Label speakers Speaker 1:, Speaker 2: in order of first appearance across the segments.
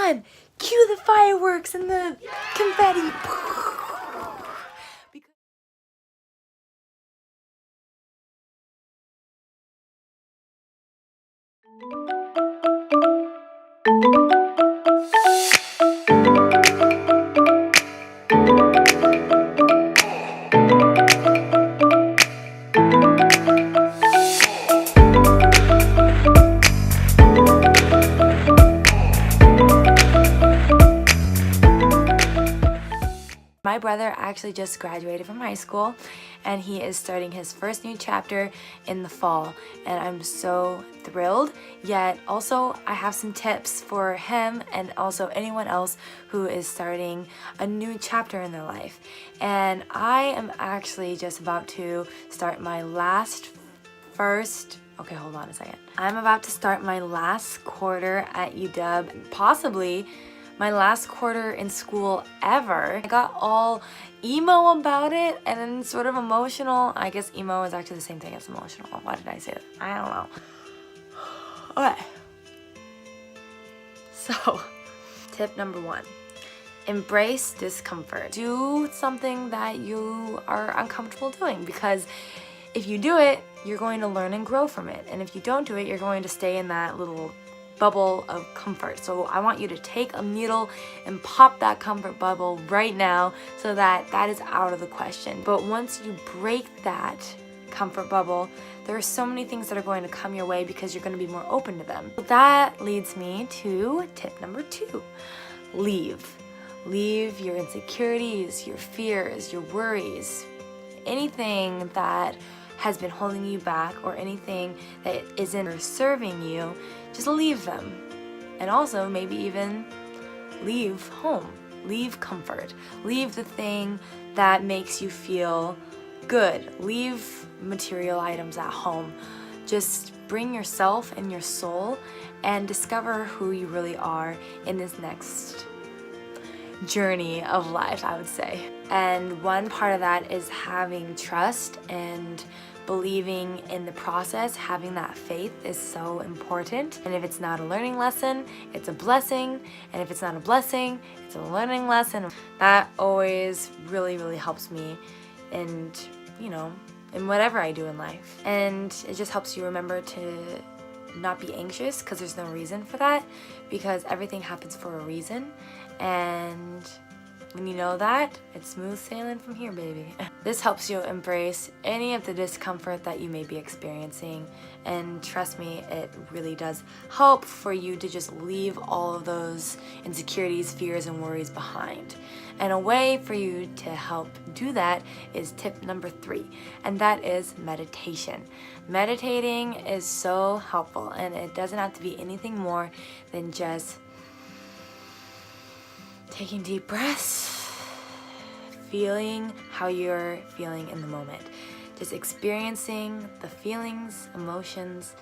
Speaker 1: on, cue the fireworks and the confetti. My brother actually just graduated from high school and he is starting his first new chapter in the fall, and I'm so thrilled. Yet also I have some tips for him and also anyone else who is starting a new chapter in their life. And I am actually just about to start my okay, hold on a second. I'm about to start my last quarter at UW, possibly my last quarter in school ever. I got all emo about it and then sort of emotional. I guess emo is actually the same thing as emotional. Why did I say that? I don't know. Okay. So, tip number 1. Embrace discomfort. Do something that you are uncomfortable doing, because if you do it, you're going to learn and grow from it. And if you don't do it, you're going to stay in that little bubble of comfort. So I want you to take a needle and pop that comfort bubble right now so that that is out of the question. But once you break that comfort bubble, there are so many things that are going to come your way because you're going to be more open to them. So that leads me to tip number 2. Leave your insecurities, your fears, your worries, anything that has been holding you back or anything that isn't serving you. Just leave them. And also maybe even leave home, leave comfort, leave the thing that makes you feel good, leave material items at home. Just bring yourself and your soul and discover who you really are in this next journey of life, I would say. And one part of that is having trust and believing in the process. Having that faith is so important. And if it's not a learning lesson, it's a blessing. And if it's not a blessing, it's a learning lesson. That always really, really helps me in whatever I do in life. And it just helps you remember to not be anxious, because there's no reason for that, because everything happens for a reason. And when you know that, it's smooth sailing from here, baby. This helps you embrace any of the discomfort that you may be experiencing. And trust me, it really does help for you to just leave all of those insecurities, fears, and worries behind. And a way for you to help do that is tip number 3, and that is meditation. Meditating is so helpful, and it doesn't have to be anything more than just taking deep breaths, feeling how you're feeling in the moment. Just experiencing the feelings, emotions,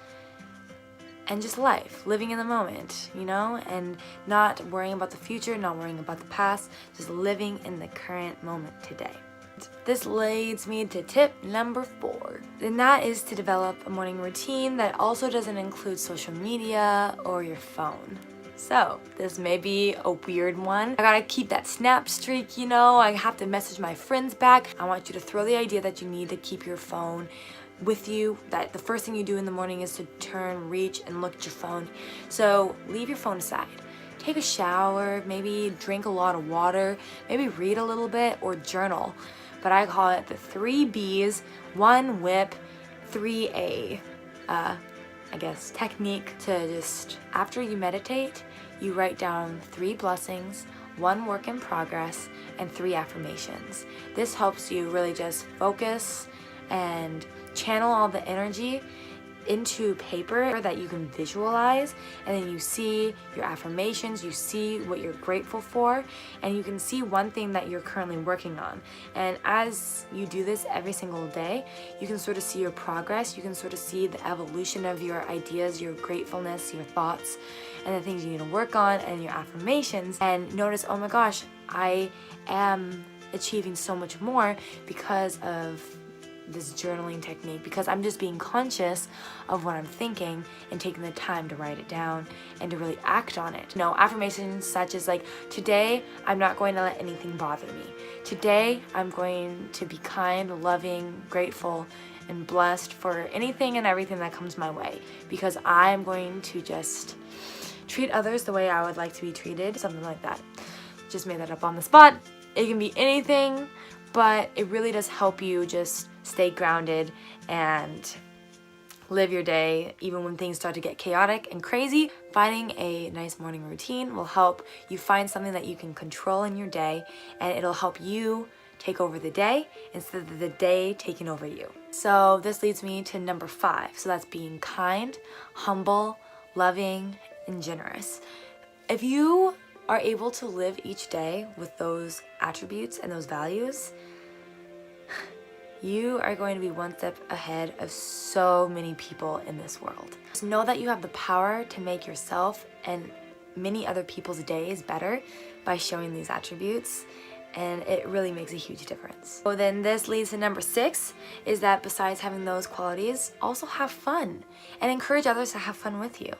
Speaker 1: and just life, living in the moment, and not worrying about the future, not worrying about the past, just living in the current moment today. This leads me to tip number 4, and that is to develop a morning routine that also doesn't include social media or your phone. So, this may be a weird one. I gotta keep that snap streak, I have to message my friends back. I want you to throw the idea that you need to keep your phone with you, that the first thing you do in the morning is to turn, reach, and look at your phone. So, leave your phone aside. Take a shower, maybe drink a lot of water, maybe read a little bit, or journal. But I call it the 3 B's, 1 whip, 3A. Technique to just, after you meditate, you write down 3 blessings, 1 work in progress, and 3 affirmations. This helps you really just focus and channel all the energy into paper that you can visualize, and then you see your affirmations, you see what you're grateful for, and you can see one thing that you're currently working on. And as you do this every single day, you can sort of see your progress, you can sort of see the evolution of your ideas, your gratefulness, your thoughts, and the things you need to work on, and your affirmations, and notice, oh my gosh, I am achieving so much more because of this journaling technique because I'm just being conscious of what I'm thinking and taking the time to write it down and to really act on it. Affirmations such as like, today I'm not going to let anything bother me. Today I'm going to be kind, loving, grateful, and blessed for anything and everything that comes my way because I'm going to just treat others the way I would like to be treated, something like that. Just made that up on the spot. It can be anything, but it really does help you just stay grounded and live your day even when things start to get chaotic and crazy. Finding a nice morning routine will help you find something that you can control in your day, and it'll help you take over the day instead of the day taking over you. So this leads me to number 5. So that's being kind, humble, loving, and generous. If you are able to live each day with those attributes and those values, you are going to be one step ahead of so many people in this world. Just know that you have the power to make yourself and many other people's days better by showing these attributes, and it really makes a huge difference. So then this leads to number 6, is that besides having those qualities, also have fun and encourage others to have fun with you.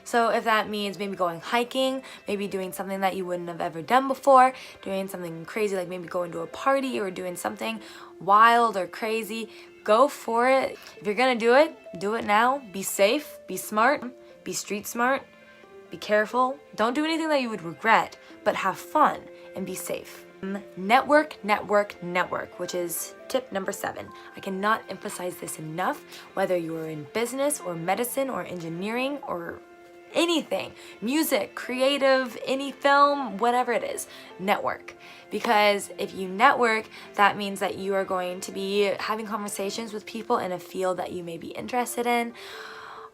Speaker 1: So if that means maybe going hiking, maybe doing something that you wouldn't have ever done before, doing something crazy like maybe going to a party or doing something wild or crazy, go for it. If you're gonna do it now. Be safe, be smart, be street smart, be careful. Don't do anything that you would regret, but have fun and be safe. Network, network, network, which is tip number 7. I cannot emphasize this enough, whether you're in business or medicine or engineering or anything, music, creative, any film, whatever it is, network. Because if you network, that means that you are going to be having conversations with people in a field that you may be interested in,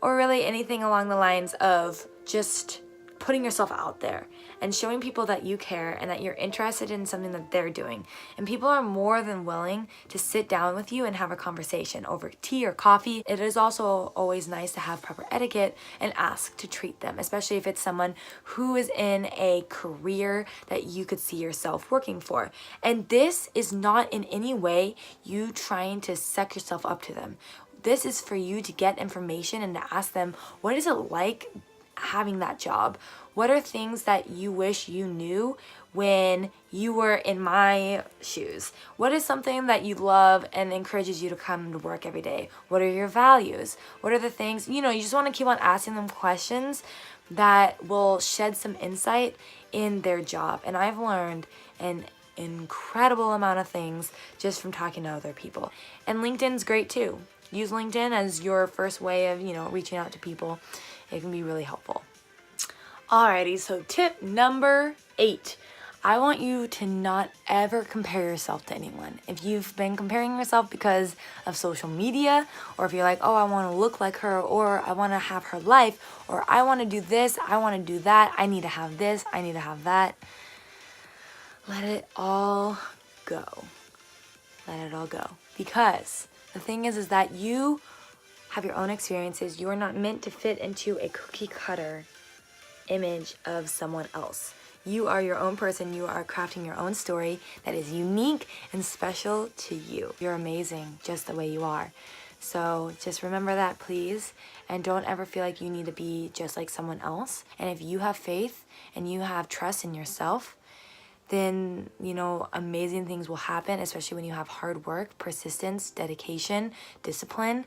Speaker 1: or really anything along the lines of just putting yourself out there and showing people that you care and that you're interested in something that they're doing. And people are more than willing to sit down with you and have a conversation over tea or coffee. It is also always nice to have proper etiquette and ask to treat them, especially if it's someone who is in a career that you could see yourself working for. And this is not in any way you trying to suck yourself up to them. This is for you to get information and to ask them, what is it like having that job? What are things that you wish you knew when you were in my shoes? What is something that you love and encourages you to come to work every day? What are your values? What are the things, you just want to keep on asking them questions that will shed some insight in their job. And I've learned an incredible amount of things just from talking to other people. And LinkedIn's great too. Use LinkedIn as your first way of, reaching out to people. It can be really helpful. Alrighty, so tip number 8. I want you to not ever compare yourself to anyone. If you've been comparing yourself because of social media, or if you're like, oh, I want to look like her, or I want to have her life, or I want to do this, I want to do that, I need to have this, I need to have that. Let it all go. Let it all go. Because the thing is that you have your own experiences. You are not meant to fit into a cookie cutter image of someone else. You are your own person. You are crafting your own story that is unique and special to you. You're amazing just the way you are. So just remember that, please. And don't ever feel like you need to be just like someone else. And if you have faith and you have trust in yourself, then, amazing things will happen, especially when you have hard work, persistence, dedication, discipline.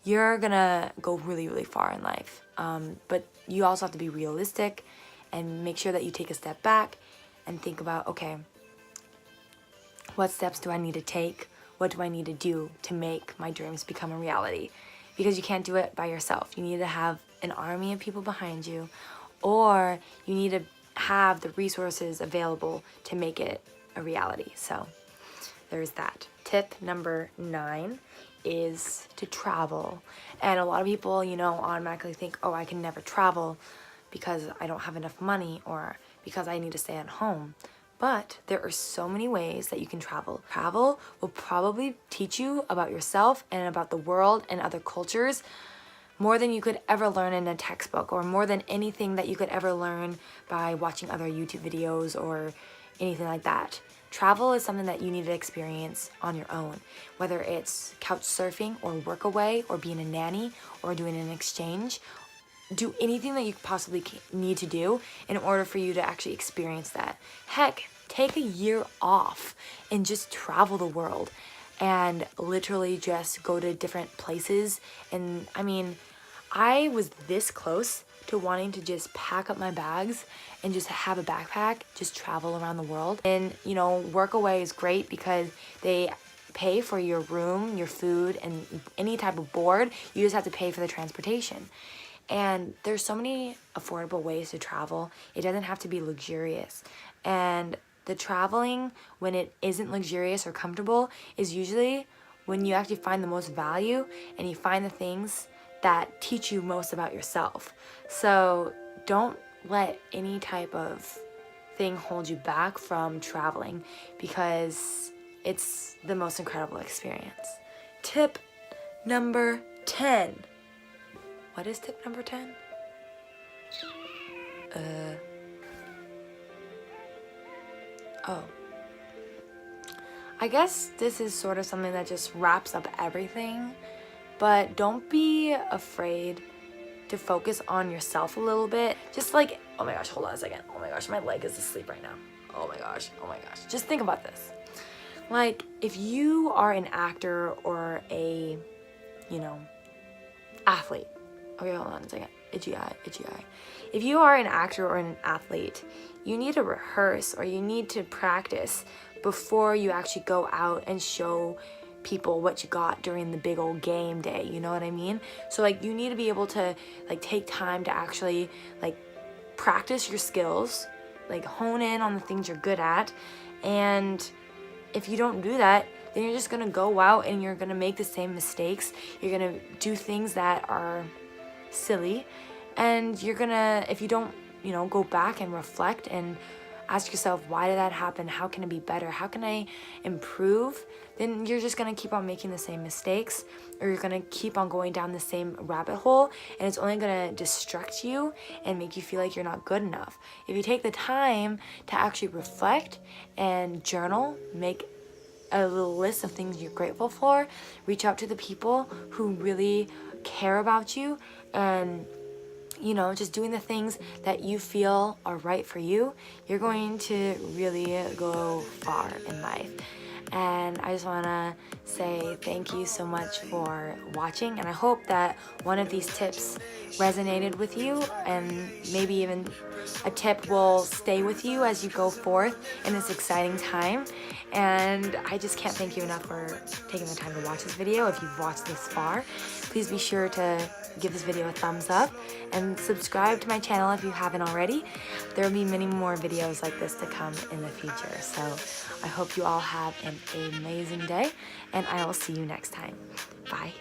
Speaker 1: You're gonna go really, really far in life. But you also have to be realistic and make sure that you take a step back and think about, okay, what steps do I need to take? What do I need to do to make my dreams become a reality? Because you can't do it by yourself. You need to have an army of people behind you, or you need to have the resources available to make it a reality. So there's that. Tip number 9 is to travel. And a lot of people, automatically think, oh, I can never travel because I don't have enough money or because I need to stay at home. But there are so many ways that you can travel. Travel will probably teach you about yourself and about the world and other cultures more than you could ever learn in a textbook, or more than anything that you could ever learn by watching other YouTube videos or anything like that. Travel is something that you need to experience on your own, whether it's couch surfing or work away or being a nanny or doing an exchange. Do anything that you possibly need to do in order for you to actually experience that. Heck, take a year off and just travel the world and literally just go to different places. And I mean, I was this close to wanting to just pack up my bags and just have a backpack, just travel around the world. And you know, work away is great because they pay for your room, your food, and any type of board. You just have to pay for the transportation. And there's so many affordable ways to travel. It doesn't have to be luxurious. And the traveling, when it isn't luxurious or comfortable, is usually when you actually find the most value and you find the things that teach you most about yourself. So don't let any type of thing hold you back from traveling, because it's the most incredible experience. Tip number 10. What is tip number 10? Oh. I guess this is sort of something that just wraps up everything, but don't be afraid to focus on yourself a little bit. Just like, oh my gosh, hold on a second. Oh my gosh, my leg is asleep right now. Oh my gosh, oh my gosh. Just think about this. Like, if you are an actor or a, athlete. Okay, hold on a second. Itchy eye. If you are an actor or an athlete, you need to rehearse or you need to practice before you actually go out and show people what you got during the big old game day. You know what I mean? So like, you need to be able to like take time to actually like practice your skills, like hone in on the things you're good at. And if you don't do that, then you're just gonna go out and you're gonna make the same mistakes. You're gonna do things that are silly, and you're gonna, if you don't, go back and reflect and ask yourself, why did that happen? How can it be better? How can I improve? Then you're just gonna keep on making the same mistakes, or you're gonna keep on going down the same rabbit hole, and it's only gonna distract you and make you feel like you're not good enough. If you take the time to actually reflect and journal, make a little list of things you're grateful for, reach out to the people who really care about you, and just doing the things that you feel are right for you, you're going to really go far in life. And I just want to say thank you so much for watching, and I hope that one of these tips resonated with you, and maybe even a tip will stay with you as you go forth in this exciting time. And I just can't thank you enough for taking the time to watch this video. If you've watched this far, please be sure to give this video a thumbs up and subscribe to my channel if you haven't already. There will be many more videos like this to come in the future. So I hope you all have an amazing day, and I will see you next time. Bye.